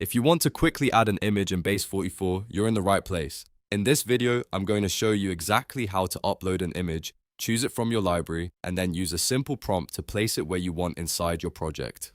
If you want to quickly add an image in Base44, you're in the right place. In this video, I'm going to show you exactly how to upload an image, choose it from your library, and then use a simple prompt to place it where you want inside your project.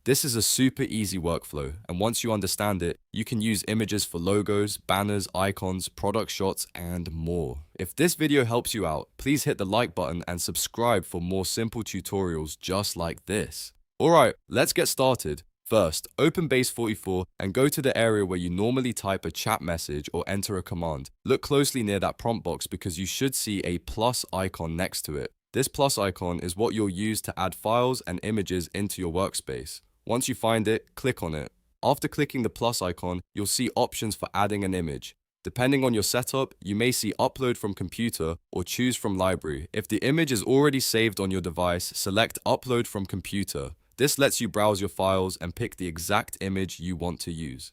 This is a super easy workflow, and once you understand it, you can use images for logos, banners, icons, product shots, and more. If this video helps you out, please hit the like button and subscribe for more simple tutorials just like this. Alright, let's get started. First, open Base44 and go to the area where you normally type a chat message or enter a command. Look closely near that prompt box because you should see a plus icon next to it. This plus icon is what you'll use to add files and images into your workspace. Once you find it, click on it. After clicking the plus icon, you'll see options for adding an image. Depending on your setup, you may see upload from computer or choose from library. If the image is already saved on your device, select upload from computer. This lets you browse your files and pick the exact image you want to use.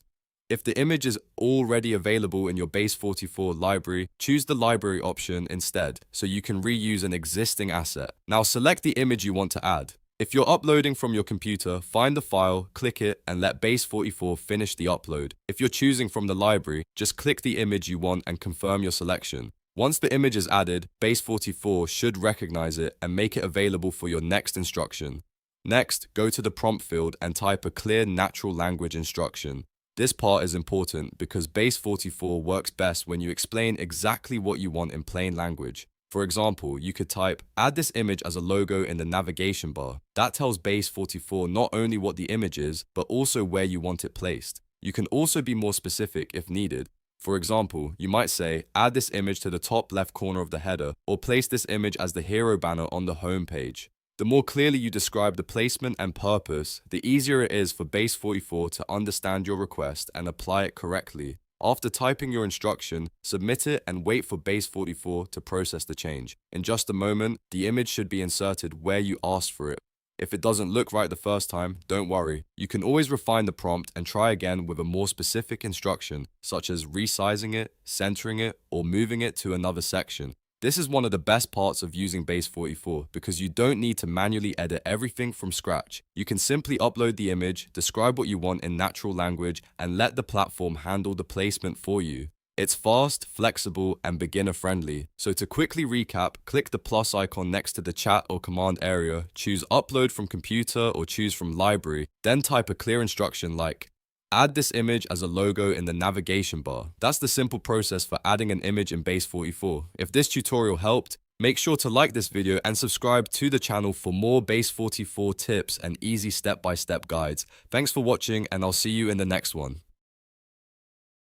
If the image is already available in your Base44 library, choose the library option instead, so you can reuse an existing asset. Now select the image you want to add. If you're uploading from your computer, find the file, click it, and let Base44 finish the upload. If you're choosing from the library, just click the image you want and confirm your selection. Once the image is added, Base44 should recognize it and make it available for your next instruction. Next, go to the prompt field and type a clear natural language instruction. This part is important because Base44 works best when you explain exactly what you want in plain language. For example, you could type, add this image as a logo in the navigation bar. That tells Base44 not only what the image is, but also where you want it placed. You can also be more specific if needed. For example, you might say, add this image to the top left corner of the header, or place this image as the hero banner on the home page. The more clearly you describe the placement and purpose, the easier it is for Base44 to understand your request and apply it correctly. After typing your instruction, submit it and wait for Base44 to process the change. In just a moment, the image should be inserted where you asked for it. If it doesn't look right the first time, don't worry. You can always refine the prompt and try again with a more specific instruction, such as resizing it, centering it, or moving it to another section. This is one of the best parts of using Base44 because you don't need to manually edit everything from scratch. You can simply upload the image, describe what you want in natural language, and let the platform handle the placement for you. It's fast, flexible, and beginner-friendly. So to quickly recap, click the plus icon next to the chat or command area, choose upload from computer or choose from library, then type a clear instruction like, add this image as a logo in the navigation bar. That's the simple process for adding an image in Base44. If this tutorial helped, make sure to like this video and subscribe to the channel for more Base44 tips and easy step-by-step guides. Thanks for watching, and I'll see you in the next one.